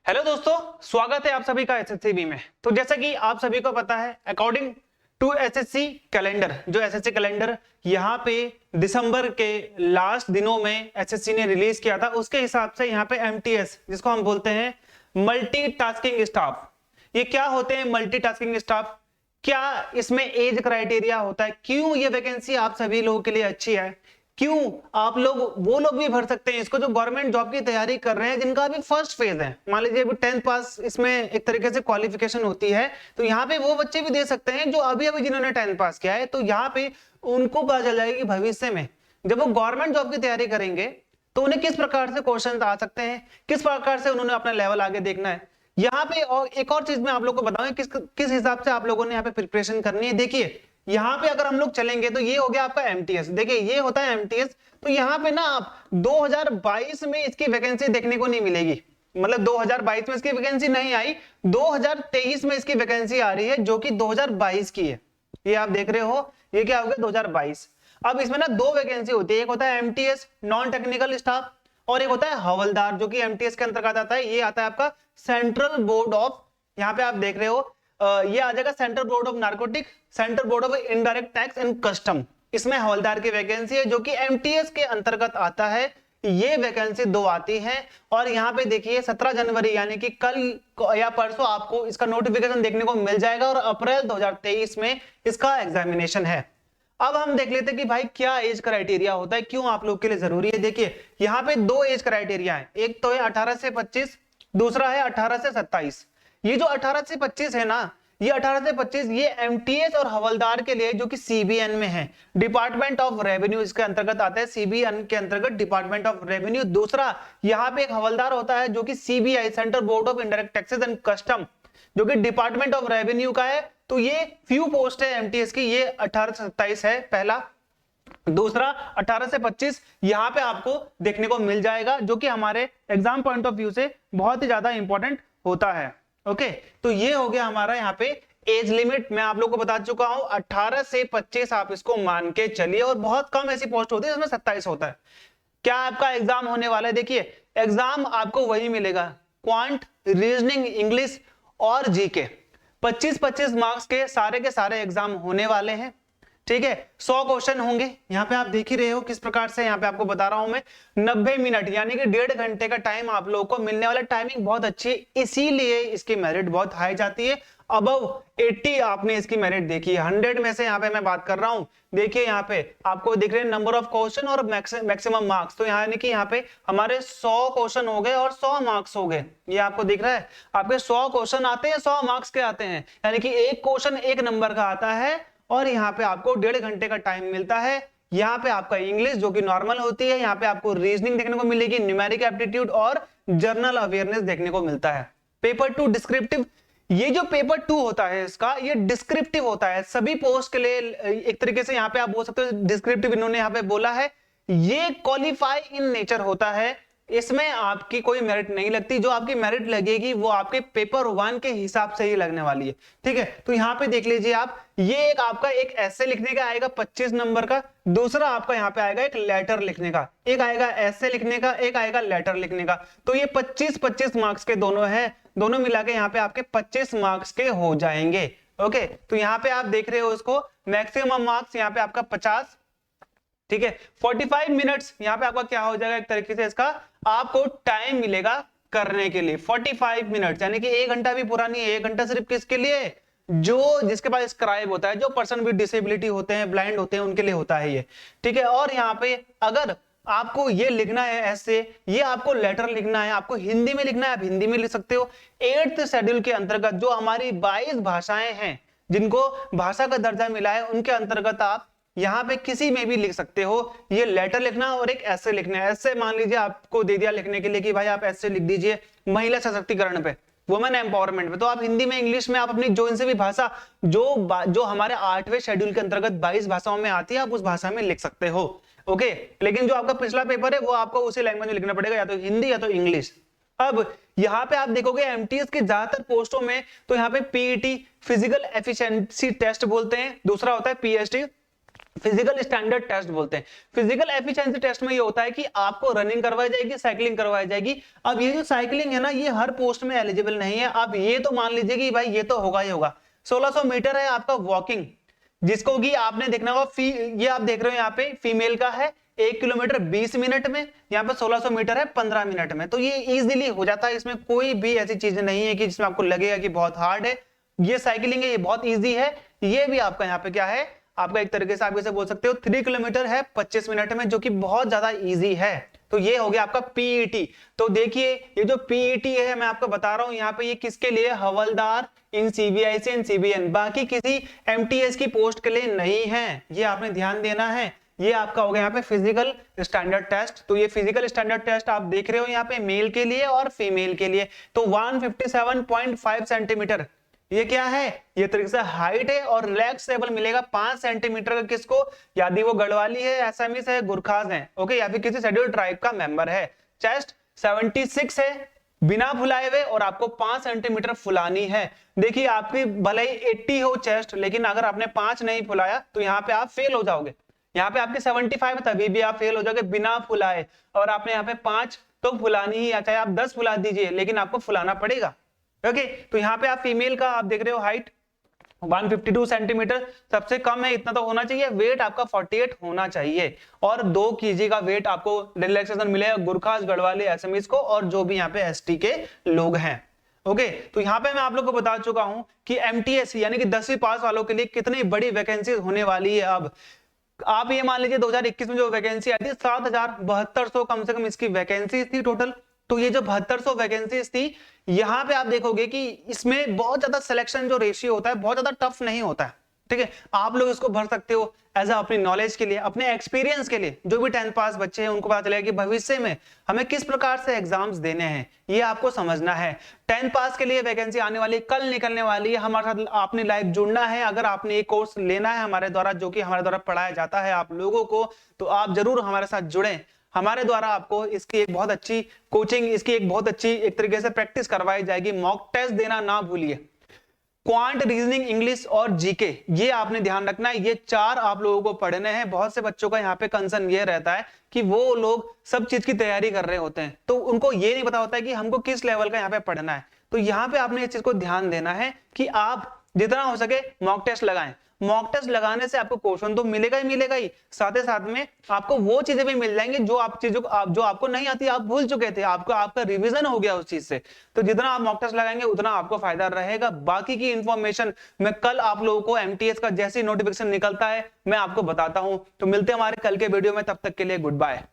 Hello दोस्तों, स्वागत है आप सभी का एसएससी में। तो जैसा कि आप सभी को पता है, अकॉर्डिंग टू एसएससी कैलेंडर, जो एसएससी कैलेंडर यहाँ पे दिसंबर के लास्ट दिनों में एसएससी ने रिलीज किया था, उसके हिसाब से यहाँ पे एमटीएस, जिसको हम बोलते हैं मल्टीटास्किंग स्टाफ, ये क्या होते हैं मल्टीटास्किंग स्टाफ? क्या इसमें एज क्राइटेरिया होता है? क्यों ये वैकेंसी आप सभी लोगों के लिए अच्छी है? क्यों आप लोग, वो लोग भी भर सकते हैं इसको जो गवर्नमेंट जॉब की तैयारी कर रहे हैं, जिनका अभी फर्स्ट फेज है। मान लीजिए अभी 10th पास इसमें एक तरीके से क्वालिफिकेशन होती है, तो यहाँ पे वो बच्चे भी दे सकते हैं जो अभी अभी जिन्होंने 10th पास किया है। तो यहाँ पे उनको पता चल जाएगा कि भविष्य में जब वो गवर्नमेंट जॉब की तैयारी करेंगे तो उन्हें किस प्रकार से क्वेश्चन आ सकते हैं, किस प्रकार से उन्होंने अपना लेवल आगे देखना है। यहाँ पे और एक और चीज मैं आप लोग को बताऊंगा किस हिसाब से आप लोगों ने यहाँ पे प्रिपरेशन करनी है। देखिए यहाँ पे अगर हम लोग चलेंगे तो ये हो गया आपका एमटीएस। देखिए ये होता है एमटीएस। तो यहाँ पे ना आप 2022 में इसकी वैकेंसी देखने को नहीं मिलेगी, मतलब 2022 में इसकी वैकेंसी नहीं आई, 2023 में इसकी वैकेंसी आ रही है जो कि 2022 की है। ये आप देख रहे हो, ये क्या हो गया 2022। अब इसमें ना दो वैकेंसी होती है, एक होता है एमटीएस नॉन टेक्निकल स्टाफ और एक होता है हवलदार, जो कि एमटीएस के अंतर्गत आता है। ये आता है आपका सेंट्रल बोर्ड ऑफ, यहाँ पे आप देख रहे हो ये आ जाएगा central board of narcotic, central board of indirect tax and custom. इसमें हवलदार की वैकेंसी है जो कि एमटीएस के अंतर्गत आता है। ये वैकेंसी दो आती है और यहाँ पे देखिए 17 जनवरी यानी कि कल या परसों आपको इसका नोटिफिकेशन देखने को मिल जाएगा और अप्रैल 2023 में इसका एग्जामिनेशन है। अब हम देख लेते हैं कि भाई क्या एज क्राइटेरिया होता है, क्यों आप लोग के लिए जरूरी है। देखिए यहाँ पे दो एज क्राइटेरिया है, एक तो है 18 से 25, दूसरा है 18 से 27। ये जो 18 से 25 है ना, ये 18 से 25 ये एमटीएस और हवलदार के लिए जो कि सीबीएन में है, डिपार्टमेंट ऑफ रेवेन्यू इसके अंतर्गत आता है, सीबीएन के अंतर्गत डिपार्टमेंट ऑफ रेवेन्यू। दूसरा यहाँ पे एक हवलदार होता है जो कि CBI, central board of indirect taxes and custom, जो कि डिपार्टमेंट ऑफ रेवेन्यू का है। तो ये फ्यू पोस्ट है एमटीएस की, ये 18 से 27 है पहला। दूसरा 18 से 25 यहाँ पे आपको देखने को मिल जाएगा, जो कि हमारे एग्जाम पॉइंट ऑफ व्यू से बहुत ही ज्यादा इंपॉर्टेंट होता है। ओके, तो ये हो गया हमारा यहाँ पे एज लिमिट। मैं आप लोग को बता चुका हूं 18 से 25 आप इसको मान के चलिए, और बहुत कम ऐसी पोस्ट होती है जिसमें 27 होता है। क्या आपका एग्जाम होने वाला है? देखिए एग्जाम आपको वही मिलेगा, क्वांट, रीजनिंग, इंग्लिश और जीके, 25-25 मार्क्स के सारे एग्जाम होने वाले हैं। ठीक है, 100 क्वेश्चन होंगे। यहाँ पे आप देख ही रहे हो किस प्रकार से यहाँ पे आपको बता रहा हूं मैं। 90 मिनट यानी कि 1.5 घंटे का टाइम आप लोगों को मिलने वाला। टाइमिंग बहुत अच्छी है, इसीलिए इसकी मेरिट बहुत हाई जाती है। अबव 80 आपने इसकी मेरिट देखी है, 100 में से यहाँ पे मैं बात कर रहा हूँ। देखिए यहाँ पे आपको दिख रहे हैं नंबर ऑफ क्वेश्चन और मैक्सिमम मार्क्स। तो यानी कि यहाँ पे हमारे 100 क्वेश्चन हो गए और 100 मार्क्स हो गए। ये आपको दिख रहा है, आपके 100 क्वेश्चन आते हैं, 100 मार्क्स के आते हैं, यानी कि एक क्वेश्चन 1 नंबर का आता है और यहाँ पे आपको 1.5 घंटे का टाइम मिलता है। यहाँ पे आपका इंग्लिश जो कि नॉर्मल होती है, यहाँ पे आपको रीजनिंग देखने को मिलेगी, न्यूमेरिक एप्टीट्यूड और जनरल अवेयरनेस देखने को मिलता है। पेपर 2 डिस्क्रिप्टिव, ये जो पेपर 2 होता है इसका, ये डिस्क्रिप्टिव होता है सभी पोस्ट के लिए। एक तरीके से यहाँ पे आप बोल सकते हो डिस्क्रिप्टिव, इन्होंने यहाँ पे बोला है। ये क्वालिफाई इन नेचर होता है, इसमें आपकी कोई मेरिट नहीं लगती। जो आपकी मेरिट लगेगी वो आपके पेपर 1 के हिसाब से ही लगने वाली है। ठीक है, तो यहाँ पे देख लीजिए आप, ये एक आपका एक ऐसे लिखने का आएगा 25 नंबर का, दूसरा आपका यहाँ पे आएगा एक लेटर लिखने का, एक आएगा ऐसे लिखने का, एक आएगा लेटर लिखने का। तो ये 25-25 मार्क्स के दोनों है, दोनों मिला के यहाँ पे आपके 25 मार्क्स के हो जाएंगे। ओके, तो यहाँ पे आप देख रहे हो इसको, मैक्सिमम मार्क्स यहाँ पे आपका 50। ठीक है, 45 मिनट्स यहाँ पे आपका क्या हो जाएगा, एक तरीके से इसका आपको टाइम मिलेगा करने के लिए 45 मिनट, यानी कि 1 घंटा भी पूरा नहीं है। 1 घंटा सिर्फ किसके लिए? जो जिसके पास स्क्राइब होता है, जो पर्सन विद डिसेबिलिटी होते हैं, ब्लाइंड होते हैं, उनके लिए होता है ये। ठीक है, और यहाँ पे अगर आपको ये लिखना है ऐसे, ये आपको लेटर लिखना है, आपको हिंदी में लिखना है, आप हिंदी में लिख सकते हो। 8th शेड्यूल के अंतर्गत जो हमारी 22 भाषाएं हैं, जिनको भाषा का दर्जा मिला है, उनके अंतर्गत आप यहाँ पे किसी में भी लिख सकते हो। ये लेटर लिखना और एक ऐसे लिखना है। ऐसे मान लीजिए आपको दे दिया लिखने के लिए कि भाई आप ऐसे लिख दीजिए महिला सशक्तिकरण पे, वुमेन एम्पावरमेंट पे, तो आप हिंदी में, इंग्लिश में, आप अपनी जो इनसे भी भाषा जो हमारे 8वें शेड्यूल के अंतर्गत 22 भाषाओं में आती है, आप उस भाषा में लिख सकते हो। ओके, लेकिन जो आपका पिछला पेपर है वो आपको उसी लैंग्वेज में लिखना पड़ेगा, या तो हिंदी या तो इंग्लिश। अब यहाँ पे आप देखोगे एमटीएस के ज्यादातर पोस्टों में तो यहाँ पे पीईटी, फिजिकल एफिशिएंसी टेस्ट बोलते हैं, दूसरा होता है पीएचडी, फिजिकल स्टैंडर्ड टेस्ट बोलते हैं। फिजिकल एफिशिएंसी टेस्ट में ये होता है कि आपको रनिंग करवाई जाएगी, साइकिलिंग करवाई जाएगी। अब ये जो साइकिलिंग है ना, ये हर पोस्ट में एलिजिबल नहीं है। अब ये तो मान लीजिए कि भाई ये तो होगा ही होगा। 1600 मीटर है आपका वॉकिंग, जिसको कि आपने देखना होगा, ये आप देख रहे हो यहाँ पे फीमेल का है 1 किलोमीटर 20 मिनट में, यहाँ पे 1600 मीटर है 15 मिनट में। तो ये इजीली हो जाता है, इसमें कोई भी ऐसी चीज नहीं है कि जिसमें आपको लगेगा कि बहुत हार्ड है। ये साइकिलिंग है, ये बहुत इजी है। ये भी आपका यहाँ पे क्या है, आपका एक तरीके से आप इसे बोल सकते हो 3 किलोमीटर है 25 मिनट में, जो कि बहुत ज्यादा इजी है। तो ये हो गया आपका पीईटी। तो देखिए ये जो पीईटी है मैं आपको बता रहा हूं, यहाँ पे ये किसके लिए, हवलदार इन सीबीआईसी एंड सीबीएन, बाकी किसी एमटीएस की पोस्ट के लिए नहीं है, ये आपने ध्यान देना है। ये आपका हो गया यहाँ पे फिजिकल स्टैंडर्ड टेस्ट। तो ये फिजिकल स्टैंडर्ड टेस्ट आप देख रहे हो यहाँ पे मेल के लिए और फीमेल के लिए। तो 157.5 सेंटीमीटर ये क्या है, ये तरीके से हाइट है, और रिलैक्स लेवल मिलेगा 5 सेंटीमीटर का किसको, यदि वो गढ़वाली है, एसामीज है, गुरखाज है, ओके, या फिर किसी शेड्यूल्ड ट्राइब का मेंबर है। चेस्ट 76 है बिना फुलाए हुए, और आपको 5 सेंटीमीटर फुलानी है। देखिए आपकी भले ही 80 हो चेस्ट, लेकिन अगर आपने 5 नहीं फुलाया तो यहाँ पे आप फेल हो जाओगे। यहाँ पे आपके 75 तभी भी आप फेल हो जाओगे बिना फुलाए, और आपने यहाँ पे 5 तो फुलानी ही, चाहे आप 10 फुला दीजिए लेकिन आपको फुलाना पड़ेगा। ओके, तो यहाँ पे आप फीमेल का आप देख रहे हो हाइट 152 सेंटीमीटर, सबसे कम है, इतना तो होना चाहिए। वेट आपका 48 होना चाहिए, और 2 केजी का वेट आपको रिलैक्सेशन मिलेगा गुरखास, गढ़वाली, एसएमएस को, और जो भी यहाँ पे एसटी के लोग हैं। ओके, तो यहाँ पे मैं आप लोग को बता चुका हूं कि एमटीएस यानी कि 10वीं पास वालों के लिए कितनी बड़ी वैकेंसी होने वाली है। अब आप ये मान लीजिए 2021 में जो वैकेंसी आई थी 7,7200 कम से कम इसकी वैकेंसी थी टोटल। तो ये जो 7200 वैकेंसीज थी, यहाँ पे आप देखोगे कि इसमें बहुत ज्यादा सिलेक्शन जो रेशियो होता है बहुत ज्यादा टफ नहीं होता है, ठीक है। आप लोग इसको भर सकते हो एज अपनी नॉलेज के लिए, अपने एक्सपीरियंस के लिए। जो भी 10th पास बच्चे हैं उनको पता चलेगा कि भविष्य में हमें किस प्रकार से एग्जाम्स देने हैं, ये आपको समझना है। 10th पास के लिए वैकेंसी आने वाली, कल निकलने वाली है। हमारे साथ आपने लाइव जुड़ना है, अगर आपने एक कोर्स लेना है हमारे द्वारा, जो कि हमारे द्वारा पढ़ाया जाता है आप लोगों को, तो आप जरूर हमारे साथ जुड़ें। हमारे द्वारा आपको इसकी एक बहुत अच्छी कोचिंग, इसकी एक बहुत अच्छी एक तरीके से प्रैक्टिस करवाई जाएगी। मॉक टेस्ट देना ना भूलिए। क्वांट, रीजनिंग, इंग्लिश और जीके, ये आपने ध्यान रखना है। ये 4 आप लोगों को पढ़ने हैं। बहुत से बच्चों का यहाँ पे कंसर्न ये रहता है कि वो लोग सब चीज की तैयारी कर रहे होते हैं, तो उनको ये नहीं पता होता है कि हमको किस लेवल का यहाँ पे पढ़ना है। तो यहाँ पे आपने इस चीज को ध्यान देना है कि आप जितना हो सके मॉक टेस्ट लगाएं। मॉक टेस्ट लगाने से आपको क्वेश्चन तो मिलेगा ही, साथ ही साथ में आपको वो चीजें भी मिल जाएंगी जो आप चीजों जो आपको नहीं आती, आप भूल चुके थे, आपका रिवीजन हो गया उस चीज से। तो जितना आप मॉक टेस्ट लगाएंगे उतना आपको फायदा रहेगा। बाकी की इंफॉर्मेशन मैं कल आप लोगों को एमटीएस का जैसे नोटिफिकेशन निकलता है मैं आपको बताता हूं। तो मिलते हैं हमारे कल के वीडियो में, तब तक के लिए गुड बाय।